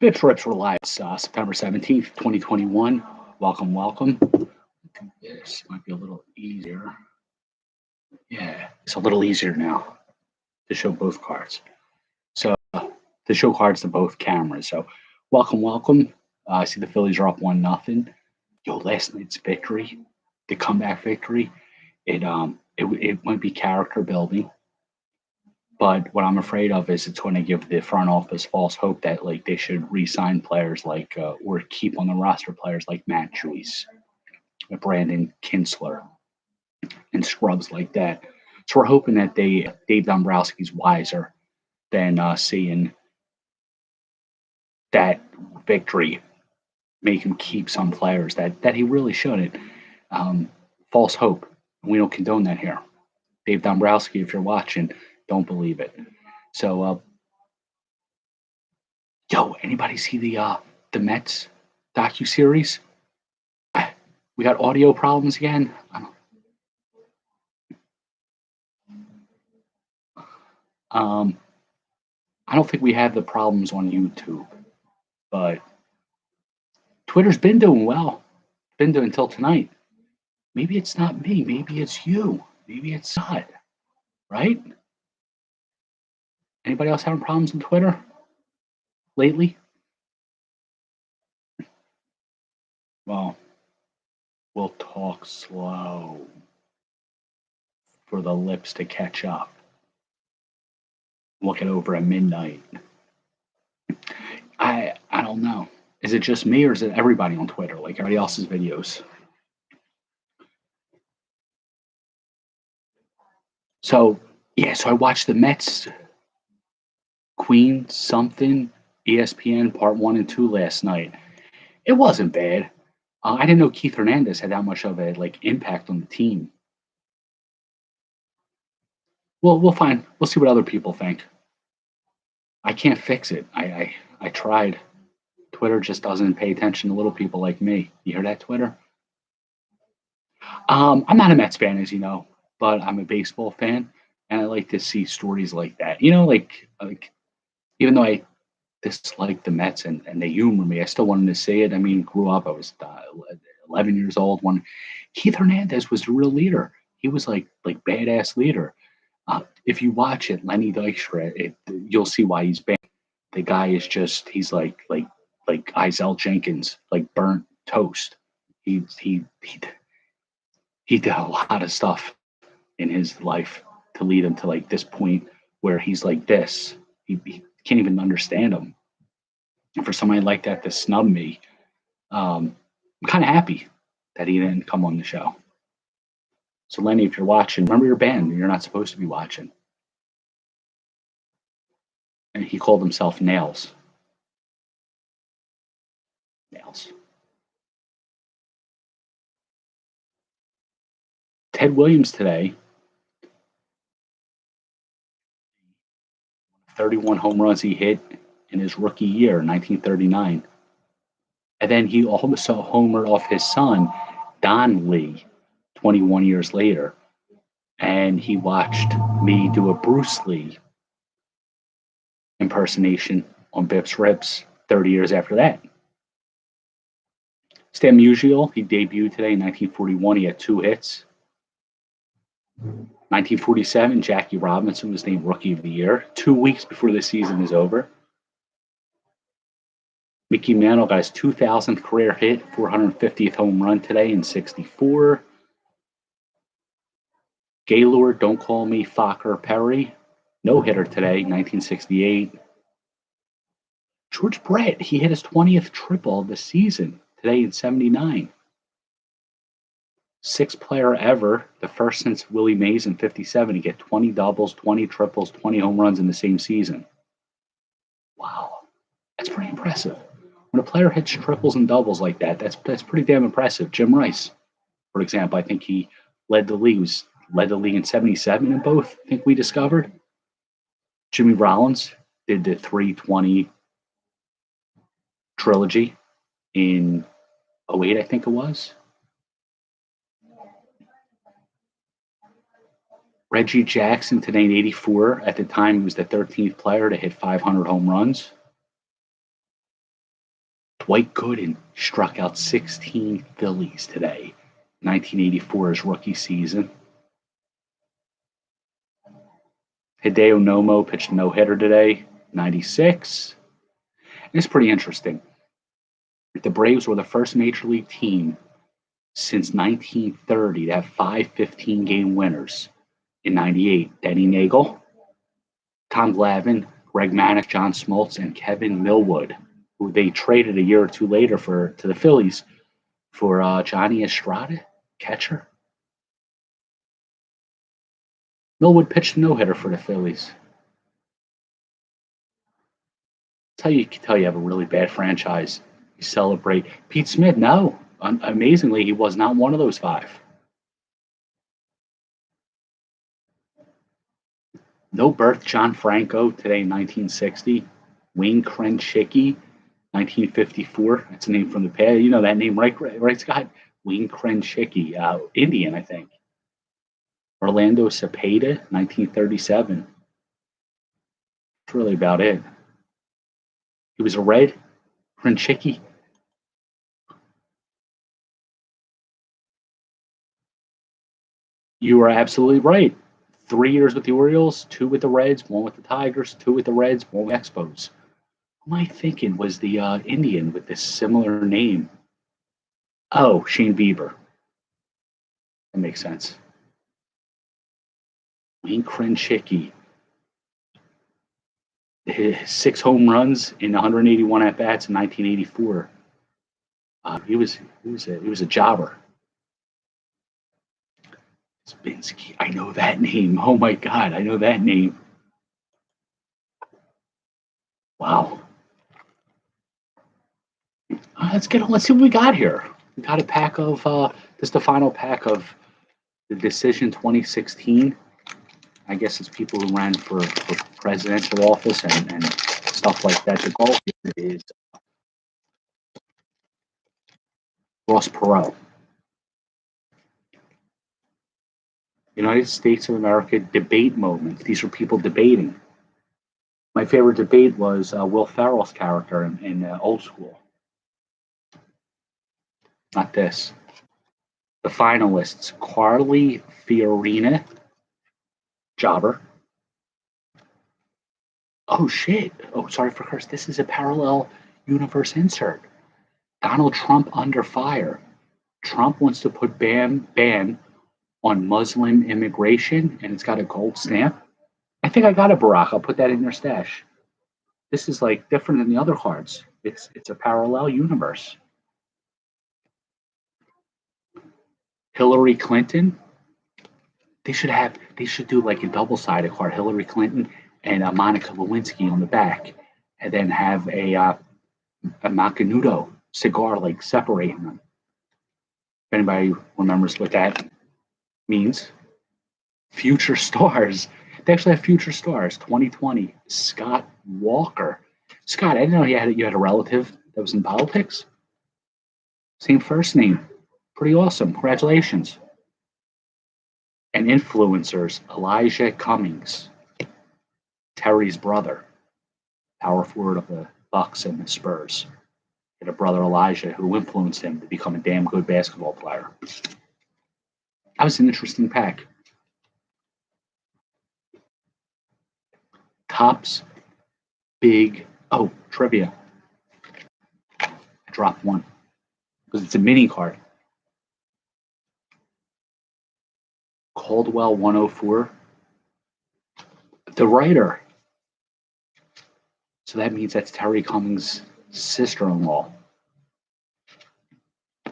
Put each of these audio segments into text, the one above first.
Bps Rps were live September 17th, 2021. Welcome, welcome. This might be a little easier. Yeah, it's a little easier now to show both cards. So to show cards to both cameras. So welcome, welcome. I see the Phillies are up 1-0. Yo, last night's victory, the comeback victory, it might be character building. But what I'm afraid of is it's going to give the front office false hope that like they should re-sign players like or keep on the roster players like Matt Joyce, Brandon Kinsler, and scrubs like that. So we're hoping that Dave Dombrowski's wiser than seeing that victory make him keep some players that he really shouldn't. False hope. We don't condone that here. Dave Dombrowski, if you're watching, don't believe it. So yo, anybody see the Mets docu-series? We got audio problems again. I don't think we have the problems on YouTube, but Twitter's been doing well. Been doing until tonight. Maybe it's not me. Maybe it's you. Maybe it's not. Right? Anybody else having problems on Twitter lately? Well, we'll talk slow for the lips to catch up. We'll get over at midnight. I don't know. Is it just me or is it everybody on Twitter, like everybody else's videos? So yeah, so I watched the Mets Queen something ESPN part 1 and 2 last night. It wasn't bad. I didn't know Keith Hernandez had that much of a like impact on the team. Well, we'll find. We'll see what other people think. I can't fix it. I tried. Twitter just doesn't pay attention to little people like me. You hear that, Twitter? I'm not a Mets fan, as you know, but I'm a baseball fan, and I like to see stories like that. You know, like even though I dislike the Mets and they humor me, I still wanted to see it. I mean, grew up, I was 11 years old when Keith Hernandez was the real leader. He was like badass leader. If you watch it, Lenny Dykstra, you'll see why he's banned. The guy is just he's like Isel Jenkins, like burnt toast. He did a lot of stuff in his life to lead him to like this point where he's like this. He can't even understand him. And for somebody like that to snub me, I'm kind of happy that he didn't come on the show. So Lenny, if you're watching, remember your band. You're not supposed to be watching. And he called himself Nails. Nails. Ted Williams today, 31 home runs he hit in his rookie year, 1939. And then he also homered off his son, Don Lee, 21 years later. And he watched me do a Bruce Lee impersonation on Bps Rps 30 years after that. Stan Musial, he debuted today in 1941. He had 2 hits. 1947, Jackie Robinson was named Rookie of the Year, 2 weeks before the season is over. Mickey Mantle got his 2,000th career hit, 450th home run today in 64. Gaylord, Don't Call Me Fokker Perry, no hitter today, 1968. George Brett, he hit his 20th triple of the season today in 79. 6th player ever, the first since Willie Mays in 57, to get 20 doubles, 20 triples, 20 home runs in the same season. Wow, that's pretty impressive. When a player hits triples and doubles like that, that's pretty damn impressive. Jim Rice, for example, I think he led the league. Led the league in 77 in both, I think we discovered. Jimmy Rollins did the 320 trilogy in 08, I think it was. Reggie Jackson today in 84. At the time, he was the 13th player to hit 500 home runs. Dwight Gooden struck out 16 Phillies today. 1984 his rookie season. Hideo Nomo pitched a no-hitter today. 96. And it's pretty interesting. The Braves were the first major league team since 1930 to have 5 15-game winners. In 98, Denny Nagel, Tom Glavine, Greg Maddux, John Smoltz, and Kevin Millwood, who they traded a year or two later to the Phillies for Johnny Estrada, catcher. Millwood pitched a no-hitter for the Phillies. That's how you can tell you have a really bad franchise. You celebrate. Pete Smith, no. Amazingly, he was not one of those 5. No birth, John Franco today in 1960. Wayne Krenchicki, 1954. That's a name from the past. You know that name, right, Scott? Wayne Krenchicki, Indian, I think. Orlando Cepeda, 1937. That's really about it. He was a Red. Krenchicki. You are absolutely right. 3 years with the Orioles, 2 with the Reds, 1 with the Tigers, 2 with the Reds, 1 with Expos. Who am I thinking was the Indian with this similar name? Oh, Shane Bieber. That makes sense. Wayne Krenchicki. 6 home runs in 181 at bats in 1984. He was a jobber. Spinsky. I know that name. Oh my God, I know that name. Wow. Let's see what we got here. We got a pack of this is the final pack of the Decision 2016. I guess it's people who ran for presidential office and stuff like that. The goal here is Ross Perot. United States of America debate moments. These are people debating. My favorite debate was Will Ferrell's character in Old School. Not this. The finalists: Carly Fiorina, jobber. Oh shit! Oh, sorry for curse. This is a parallel universe insert. Donald Trump under fire. Trump wants to put ban on Muslim immigration, and it's got a gold stamp. I think I got a Barack. I'll put that in your stash. This is like different than the other cards. It's a parallel universe. Hillary Clinton. They should do like a double-sided card. Hillary Clinton and Monica Lewinsky on the back, and then have a Macanudo cigar like separating them. If anybody remembers what that means. Future stars. They actually have future stars. 2020. Scott Walker. Scott, I didn't know you had a relative that was in politics. Same first name. Pretty awesome. Congratulations. And influencers. Elijah Cummings, Terry's brother, power forward of the Bucks and the Spurs. He had a brother, Elijah, who influenced him to become a damn good basketball player. That was an interesting pack. Topps big. Oh, trivia. I dropped one because it's a mini card. Caldwell 104. The writer. So that means that's Terry Cummings' sister-in-law.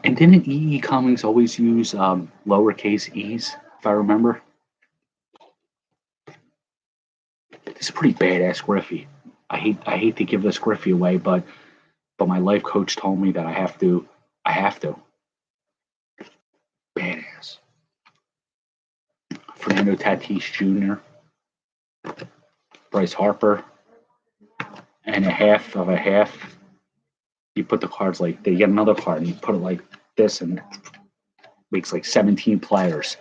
And didn't E.E. Cummings always use lowercase e's, if I remember? This is a pretty badass Griffey. I hate to give this Griffey away, but my life coach told me that I have to. Badass. Fernando Tatis Jr., Bryce Harper, and a half of a half. You put the cards like they get another card and you put it like this and it makes like 17 players.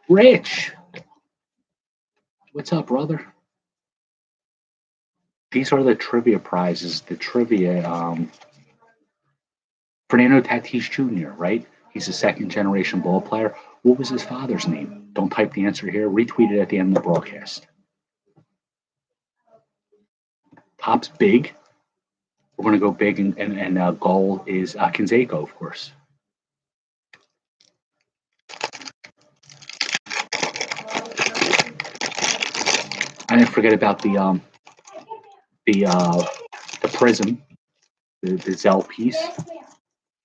Rich, what's up, brother? These are the trivia prizes. The trivia Fernando Tatis Jr., right? He's a second generation ball player. What was his father's name? Don't type the answer here. Retweet it at the end of the broadcast. Top's big. We're going to go big, and goal is Canseco, of course. I didn't forget about the prism, the Zell piece.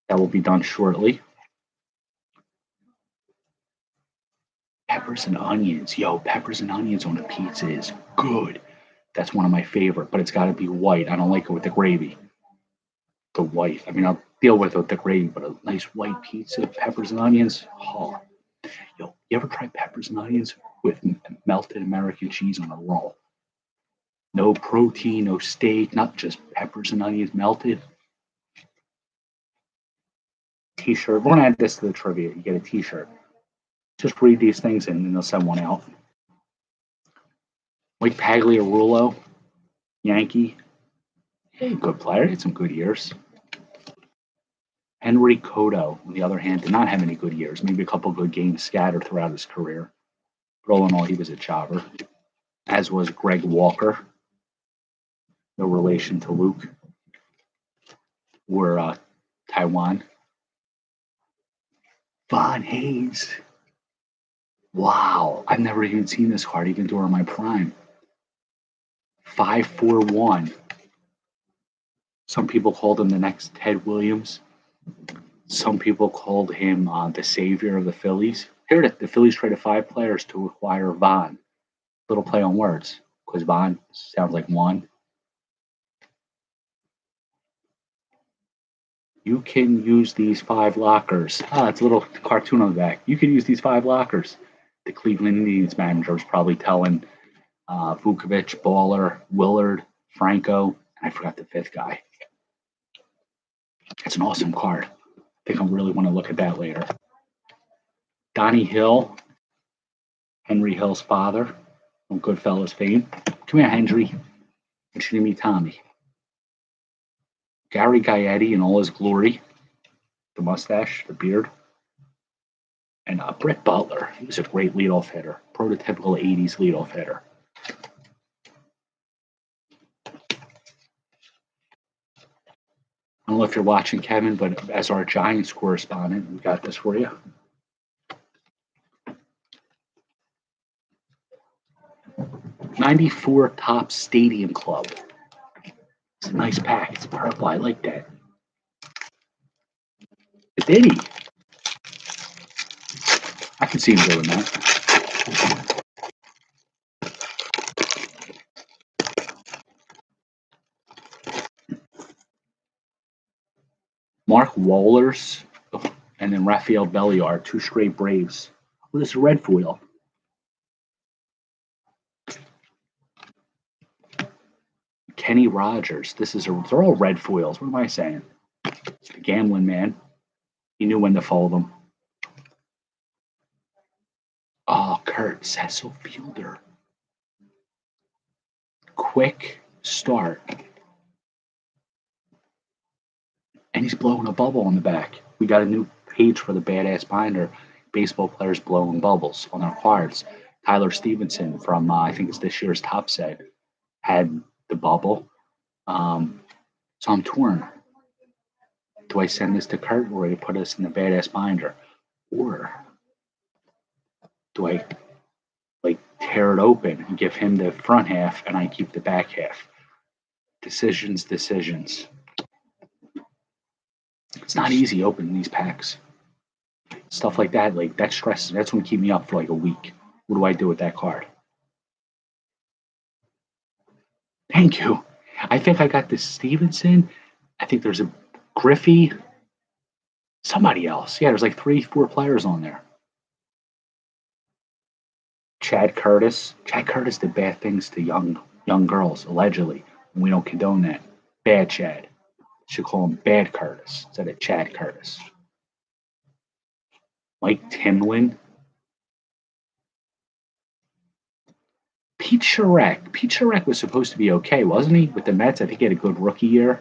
That will be done shortly. Peppers and onions. Yo, peppers and onions on a pizza is good. That's one of my favorite, but it's got to be white. I don't like it with the gravy. The white. I mean, I'll deal with it with the gravy, but a nice white pizza, peppers and onions. Oh. Yo, you ever try peppers and onions with melted American cheese on a roll? No protein, no steak, not just peppers and onions melted. T-shirt. We're gonna add this to the trivia. You get a T-shirt. Just read these things and they'll send one out. Mike Pagliarulo, Yankee. Hey, good player. Had some good years. Henry Cotto, on the other hand, did not have any good years. Maybe a couple good games scattered throughout his career. But all in all, he was a jobber. As was Greg Walker. No relation to Luke or Taiwan. Von Hayes. Wow, I've never even seen this card even during my prime. 541. Some people called him the next Ted Williams. Some people called him the savior of the Phillies. Here it is. The Phillies traded 5 players to acquire Von. Little play on words, because Von sounds like one. You can use these 5 lockers. It's a little cartoon on the back. You can use these 5 lockers. The Cleveland Indians manager was probably telling Vukovich, Baller, Willard, Franco, and I forgot the 5th guy. It's an awesome card. I think I really want to look at that later. Donnie Hill, Henry Hill's father, from Goodfellas fame. Come here, Henry. I want you to meet Tommy. Gary Gaetti in all his glory. The mustache, the beard. And Brett Butler. He was a great leadoff hitter. Prototypical 80s leadoff hitter. I don't know if you're watching, Kevin, but as our Giants correspondent, we got this for you. '94 Topps Stadium Club. It's a nice pack. It's purple. I like that. Did he? I can see him doing that. Mark Wohlers and then Rafael Belliard, 2 straight Braves. Oh, this is a red foil. Kenny Rogers. They're all red foils. What am I saying? The gambling man. He knew when to fold them. Oh, Kurt Cecil Fielder. Quick start. And he's blowing a bubble on the back. We got a new page for the Badass Binder. Baseball players blowing bubbles on their cards. Tyler Stevenson from, I think it's this year's Top Set, had the bubble. So I'm torn. Do I send this to Kurt or do I put this in the Badass Binder? Or do I tear it open and give him the front half and I keep the back half? Decisions. It's not easy opening these packs. Stuff like that, that stresses. That's going to keep me up for a week. What do I do with that card? Thank you. I think I got this Stevenson. I think there's a Griffey. Somebody else. Yeah, there's 3-4 players on there. Chad Curtis. Chad Curtis did bad things to young girls, allegedly. And we don't condone that. Bad Chad. Should call him Bad Curtis instead of Chad Curtis. Mike Timlin. Pete Sherrack. Pete Sherrack was supposed to be okay, wasn't he? With the Mets, I think he had a good rookie year.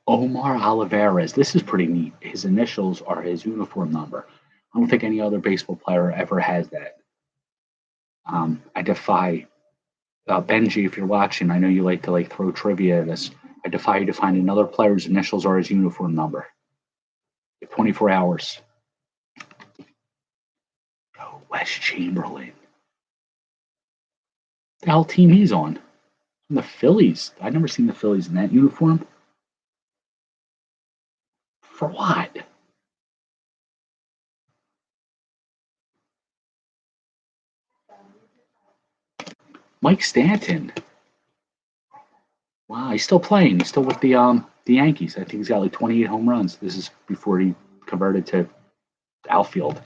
Omar Olivares. This is pretty neat. His initials are his uniform number. I don't think any other baseball player ever has that. I defy Benji, if you're watching. I know you like to throw trivia at us. I defy you to find another player's initials are his uniform number. 24 hours. Oh, Wes Chamberlain. The hell team he's on? The Phillies. I've never seen the Phillies in that uniform. For what? Mike Stanton. Wow, he's still playing. He's still with the Yankees. I think he's got like 28 home runs. This is before he converted to outfield.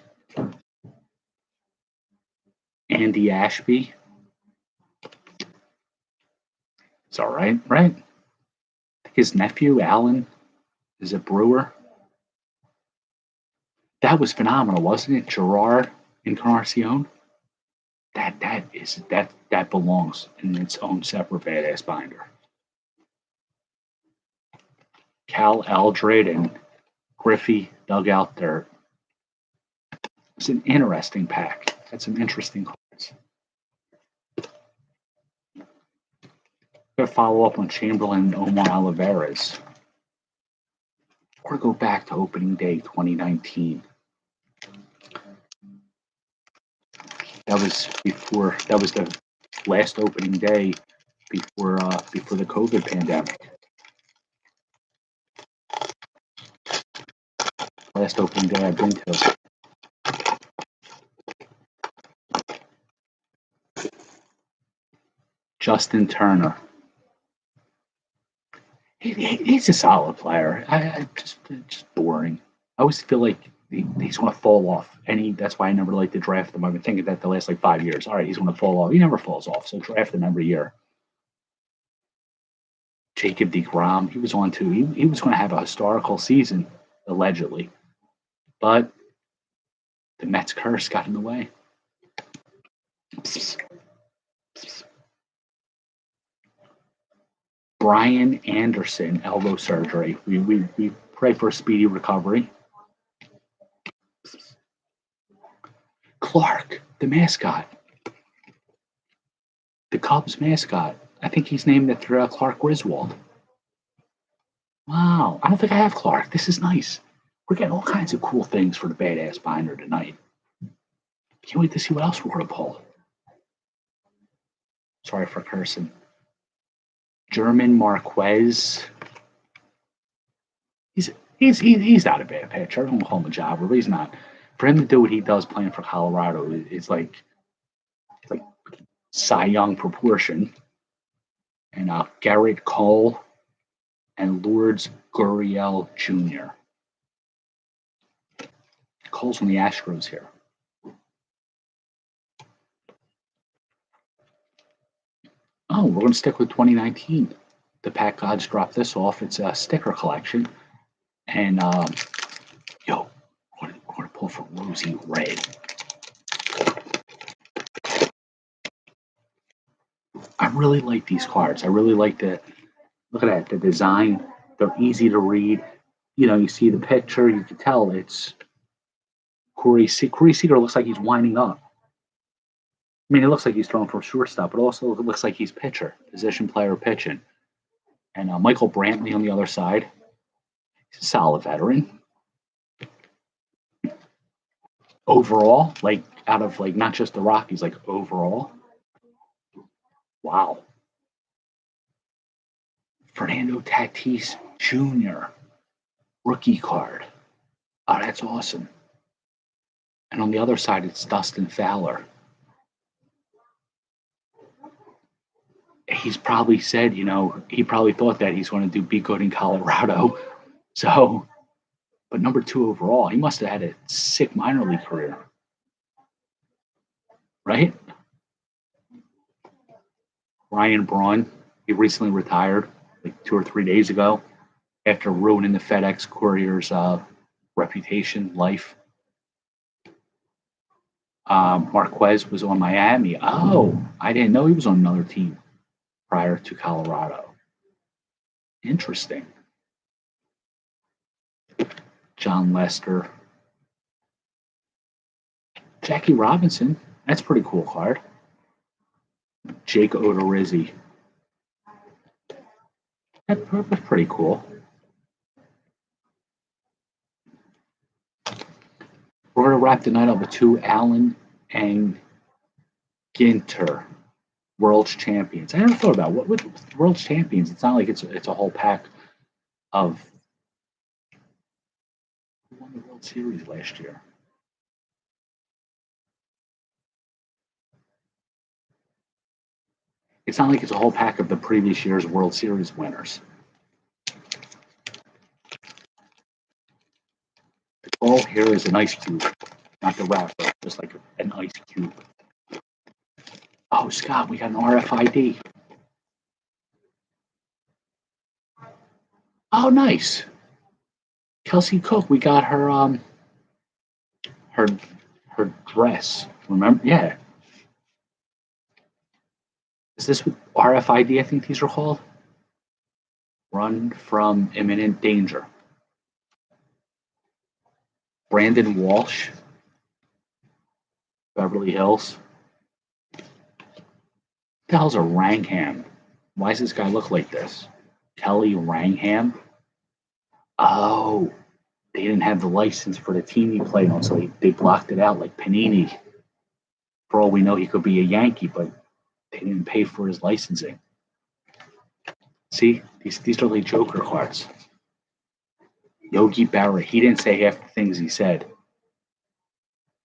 Andy Ashby. It's all right, right? His nephew, Alan, is a Brewer. That was phenomenal, wasn't it? Gerard Encarnacion. That belongs in its own separate badass binder. Cal Eldred and Griffey dug out dirt. It's an interesting pack. Had some interesting cards. Gonna follow up on Chamberlain and Omar Olivares. Or go back to opening day 2019. That was the last opening day before the COVID pandemic. Last opening day I've been to. Justin Turner. He's a solid player. I just boring. I always feel like he's going to fall off, and that's why I never like to draft him. I've been thinking that the last 5 years. All right, he's going to fall off. He never falls off, so draft him every year. Jacob deGrom, he was on too. He was going to have a historical season, allegedly, but the Mets curse got in the way. Brian Anderson, elbow surgery. We pray for a speedy recovery. Clark, the mascot. The Cubs mascot. I think he's named after Clark Griswold. Wow. I don't think I have Clark. This is nice. We're getting all kinds of cool things for the badass binder tonight. Can't wait to see what else we're going to pull. Sorry for cursing. German Marquez. He's not a bad pitcher. I don't call him a jobber, but he's not. For him to do what he does playing for Colorado is like Cy Young proportion. And Garrett Cole and Lourdes Gurriel Jr. Cole's from the Astros here. Oh, we're going to stick with 2019. The Pack Gods dropped this off. It's a sticker collection. And, we're going to pull for Rosie Ray. I really like these cards. I really like look at that, the design. They're easy to read. You see the picture, you can tell it's Corey Seager looks like he's winding up. I mean, it looks like he's throwing for shortstop, but also it looks like he's pitcher, position player pitching. And Michael Brantley on the other side. He's a solid veteran. Overall, out of not just the Rockies, overall. Wow. Fernando Tatis Jr. rookie card. Oh, that's awesome. And on the other side, it's Dustin Fowler. He's probably said, he probably thought that he's going to be good in Colorado. So, but number 2 overall, he must have had a sick minor league career. Right? Ryan Braun, he recently retired 2 or 3 days ago after ruining the FedEx Courier's reputation, life. Marquez was on Miami. Oh, I didn't know he was on another team prior to Colorado. Interesting. John Lester. Jackie Robinson. That's a pretty cool card. Jake Odorizzi. That's pretty cool. We're going to wrap the night up with 2 Allen and Ginter, World's Champions. I never thought about what with World's Champions. It's not like it's a whole pack of who won the World Series last year. It's not like it's a whole pack of the previous year's World Series winners. The goal here is an ice cube, not the wrapper, just like an ice cube. Oh, Scott, we got an RFID. Oh, nice. Kelsey Cook, we got her her dress. Remember? Yeah. Is this what RFID? I think these are called. Run from imminent danger. Brandon Walsh, Beverly Hills. What the hell's a Rangham? Why does this guy look like this? Kelly Rangham. Oh, they didn't have the license for the team he played on, so they blocked it out like Panini. For all we know, he could be a Yankee, but they didn't pay for his licensing. See, these are like Joker cards. Yogi Berra, he didn't say half the things he said.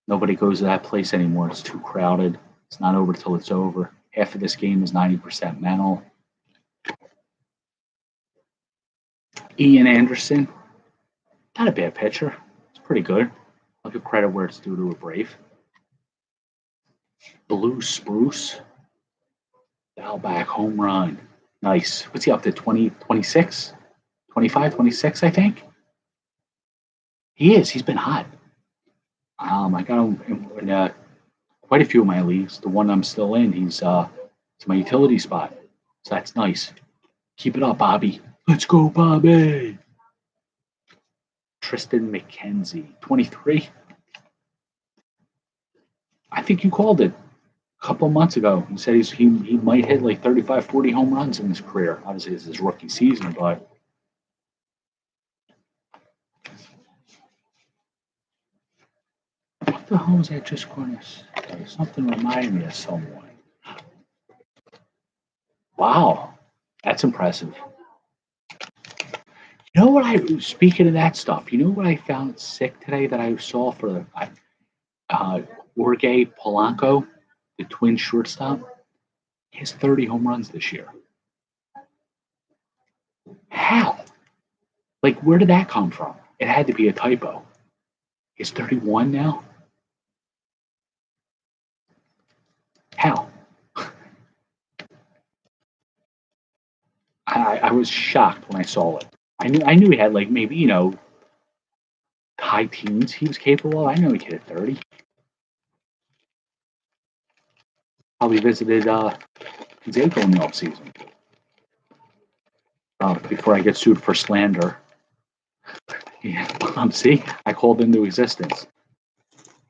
Nobody goes to that place anymore. It's too crowded. It's not over till it's over. Half of this game is 90% mental. Ian Anderson, not a bad pitcher. It's pretty good. I'll give credit where it's due to a Brave. Blue Spruce, Dalback home run. Nice. What's he up to? 20, 26? 25, 26, I think? He is. He's been hot. I got him in quite a few of my leagues. The one I'm still in, it's my utility spot. So that's nice. Keep it up, Bobby. Let's go, Bobby. Tristan McKenzie, 23. I think you called it a couple months ago. You said he might hit like 35, 40 home runs in his career. Obviously, it's his rookie season, but what the hell was I just going to say? Something reminded me of someone. Wow, that's impressive. You know what speaking of that stuff, you know what I found sick today that I saw for the Jorge Polanco, the twin shortstop? He has 30 home runs this year. How? Like, where did that come from? It had to be a typo. He's 31 now? How? I was shocked when I saw it. I knew he had like maybe, high teens he was capable of. I know he could hit 30. Probably visited Canseco in the offseason. Before I get sued for slander. Yeah, see, I called into existence.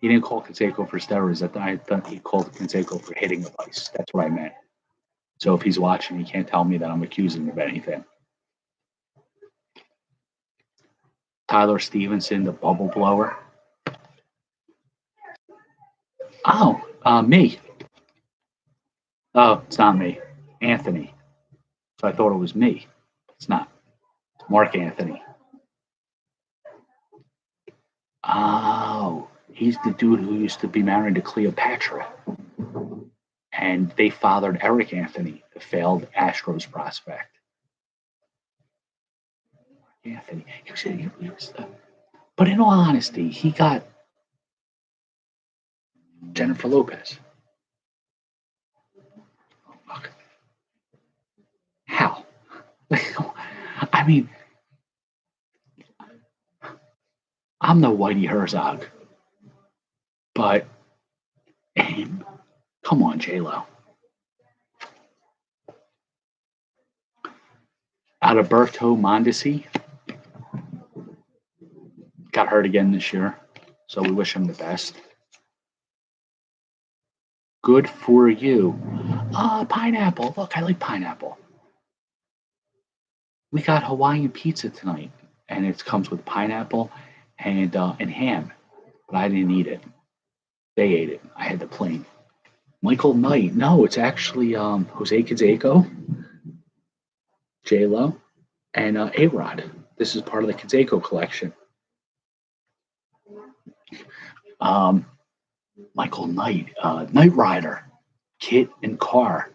He didn't call Canseco for steroids. I thought he called Canseco for hitting the vice. That's what I meant. So if he's watching, he can't tell me that I'm accusing him of anything. Tyler Stevenson, the bubble blower. Oh, me. Oh, it's not me. Anthony. So I thought it was me. It's not. It's Mark Anthony. Oh, he's the dude who used to be married to Cleopatra. And they fathered Eric Anthony, the failed Astros prospect. Anthony. But in all honesty, he got Jennifer Lopez. Look. How? I mean, I'm no Whitey Herzog, but come on, J-Lo. Adalberto Mondesi got got hurt again this year, so we wish him the best. Good for you. Pineapple. Look, I like pineapple. We got Hawaiian pizza tonight, and it comes with pineapple and ham, but I didn't eat it. They ate it. I had the plain. Michael Knight. No, it's actually Jose Canseco, J-Lo, and A-Rod. This is part of the Canseco collection. Michael Knight, Knight Rider, Kit and Car.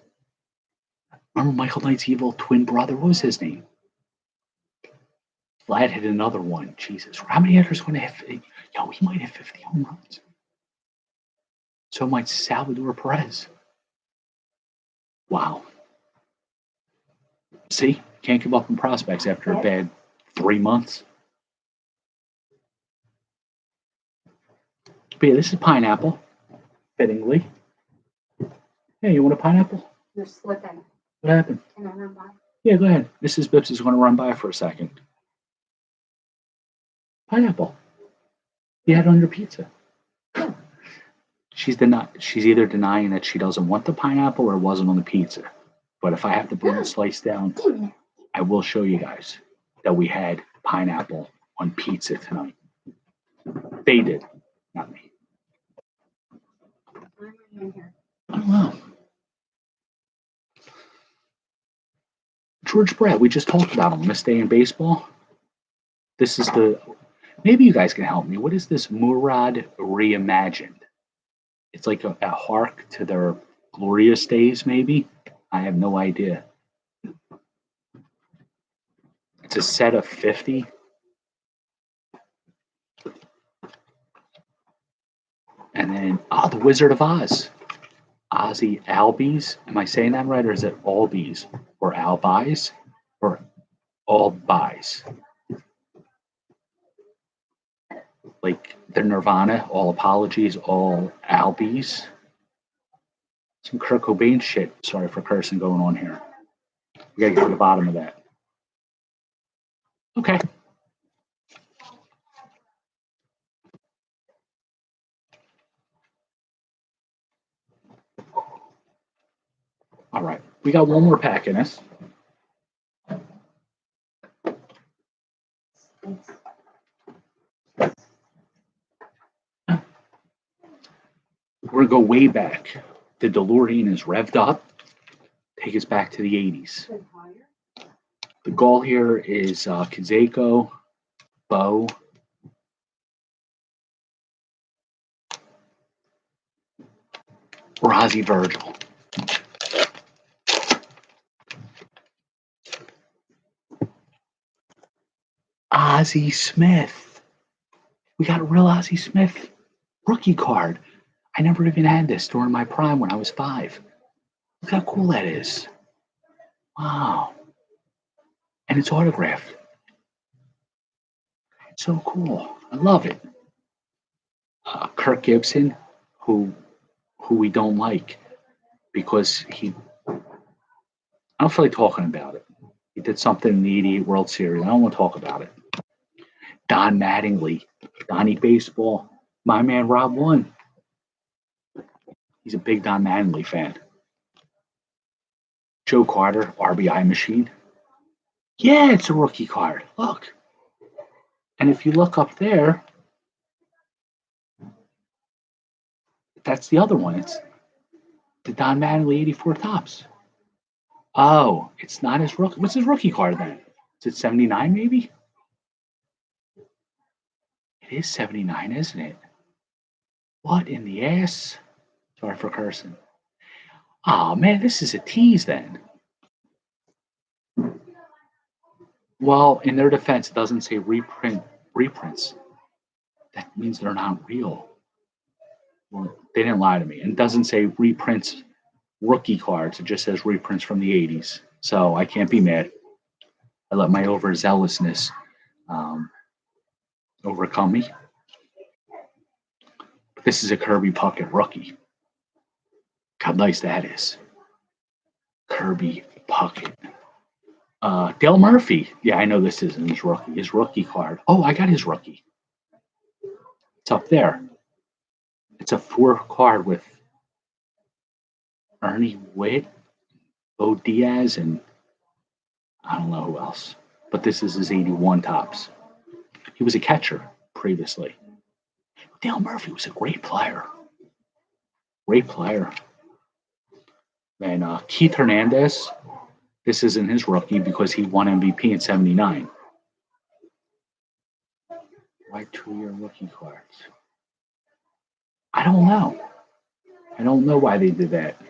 Remember Michael Knight's evil twin brother? What was his name? Vlad hit another one. Jesus. How many hitters going to hit? Yo, he might hit 50 home runs. So might Salvador Perez. Wow. See? Can't give up on prospects after a bad 3 months. But yeah, this is pineapple. Fittingly. Hey, you want a pineapple? You're slipping. What happened? Can I run by? Yeah, go ahead. Mrs. Bps is going to run by for a second. Pineapple. You had it on your pizza. She's either denying that she doesn't want the pineapple or it wasn't on the pizza. But if I have to bring the slice down, I will show you guys that we had pineapple on pizza tonight. They did, not me. I don't know. George Brett, we just talked about him. This day in baseball. This is maybe you guys can help me. What is this Murad reimagined? It's like a hark to their glorious days, maybe? I have no idea. It's a set of 50. And then, the Wizard of Oz. Ozzy Albies. Am I saying that right? Or is it Albies? Or Albies? Or Albies? Like the Nirvana, all apologies, all Albies. Some Kurt Cobain shit. Sorry for cursing going on here. We gotta get to the bottom of that. Okay. All right. We got one more pack in us. We're going to go way back. The DeLorean is revved up. Take us back to the 80s. The goal here is Canseco, Bo, Ozzie Virgil. Ozzie Smith. We got a real Ozzie Smith rookie card. I never even had this during my prime when I was 5. Look how cool that is. Wow. And it's autographed. It's so cool. I love it. Kirk Gibson, who we don't like because I don't feel like talking about it. He did something in the 88 World Series. I don't want to talk about it. Don Mattingly, Donnie Baseball, my man Rob One. He's a big Don Mattingly fan. Joe Carter, RBI machine. Yeah, it's a rookie card. Look. And if you look up there, that's the other one. It's the Don Mattingly 84 Tops. Oh, it's not his rookie. What's his rookie card then? Is it 79 maybe? It is 79, isn't it? What in the ass? Sorry for cursing. Oh man, this is a tease then. Well, in their defense, it doesn't say reprints. That means they're not real. Well, they didn't lie to me. And it doesn't say reprints rookie cards. It just says reprints from the 80s. So I can't be mad. I let my overzealousness overcome me. But this is a Kirby Puckett rookie. How nice that is. Kirby Puckett. Dale Murphy. Yeah, I know this isn't his rookie card. Oh, I got his rookie. It's up there. It's a 4 card with Ernie Witt, Bo Diaz, and I don't know who else. But this is his 81 tops. He was a catcher previously. Dale Murphy was a great player. Great player. And Keith Hernandez, this isn't his rookie because he won MVP in 79. Why 2-year rookie cards? I don't know. I don't know why they did that.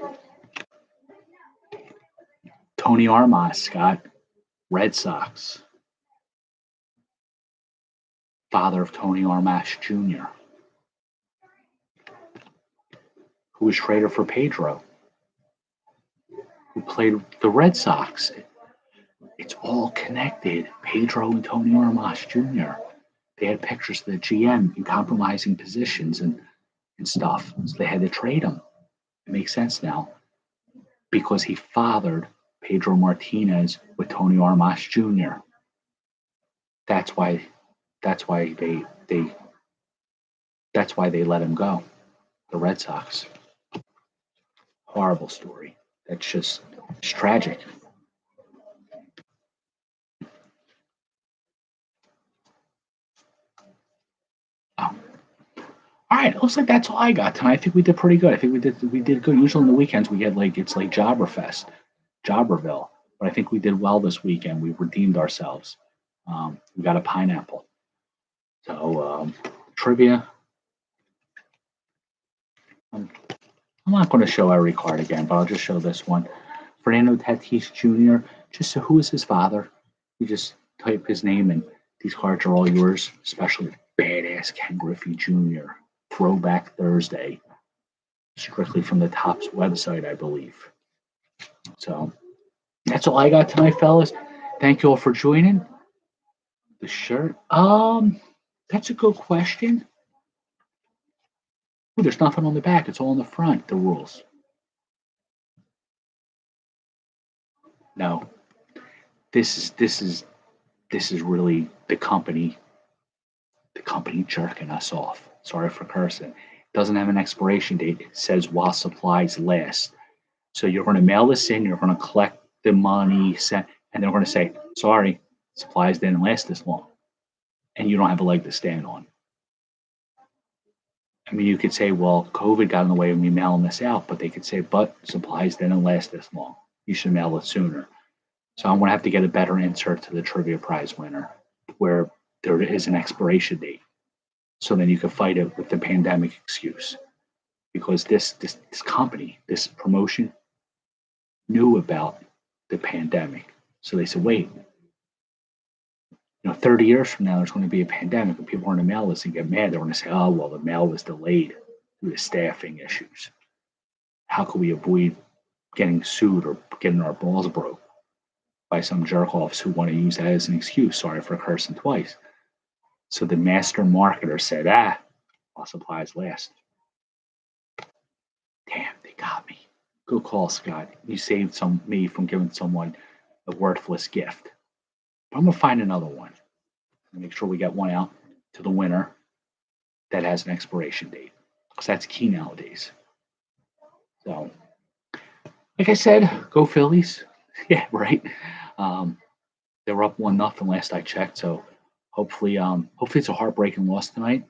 Tony Armas, Scott, Red Sox. Father of Tony Armas Jr., who was traded for Pedro, who played the Red Sox. It's all connected. Pedro and Tony Armas Jr. They had pictures of the GM in compromising positions and stuff. So they had to trade him. It makes sense now. Because he fathered Pedro Martinez with Tony Armas Jr. That's why they let him go. The Red Sox. Horrible story. That's just it's tragic. Oh. All right, looks like that's all I got tonight. I think we did pretty good. I think we did good. Usually on the weekends we get it's like Jobberfest, Jobberville. But I think we did well this weekend. We redeemed ourselves. We got a pineapple. So trivia. I'm not going to show every card again, but I'll just show this one. Fernando Tatis Jr. Just so who is his father? You just type his name and these cards are all yours, especially badass Ken Griffey Jr. Throwback Thursday, strictly from the Topps website, I believe. So that's all I got tonight, fellas. Thank you all for joining. The shirt. That's a good question. Ooh, there's nothing on the back. It's all on the front. The rules. No. This is really the company jerking us off. Sorry for cursing. It doesn't have an expiration date. It says while supplies last. So you're going to mail this in. You're going to collect the money, and they're going to say, sorry, supplies didn't last this long. And you don't have a leg to stand on. I mean, you could say, well, COVID got in the way of me mailing this out, but they could say, but supplies didn't last this long. You should mail it sooner. So I'm going to have to get a better insert to the trivia prize winner where there is an expiration date. So then you can fight it with the pandemic excuse. Because this company, this promotion, knew about the pandemic. So they said, wait, 30 years from now, there's going to be a pandemic and people are going to mail this and get mad. They're going to say, oh, well, the mail was delayed due to staffing issues. How could we avoid getting sued or getting our balls broke by some jerk-offs who want to use that as an excuse? Sorry for cursing twice. So the master marketer said, while supplies last. Damn, they got me. Good call, Scott. You saved me from giving someone a worthless gift. But I'm going to find another one. Make sure we get one out to the winner that has an expiration date. Because that's key nowadays. So, like I said, go Phillies. Yeah, right. They were up 1-0 last I checked. So hopefully it's a heartbreaking loss tonight.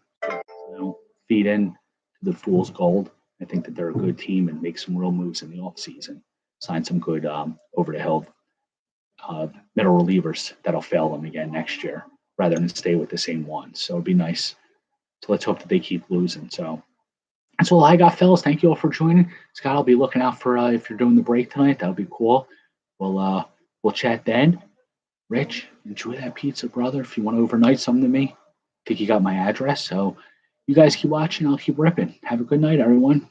Feed in to the fool's gold. I think that they're a good team and make some real moves in the offseason. Sign some good over the hill middle relievers that'll fail them again next year rather than stay with the same ones. So it'd be nice. So let's hope that they keep losing. So that's all I got, fellas. Thank you all for joining. Scott, I'll be looking out for if you're doing the break tonight. That'll be cool. We'll chat then. Rich, enjoy that pizza, brother. If you want to overnight something to me, I think you got my address. So you guys keep watching. I'll keep ripping. Have a good night, everyone.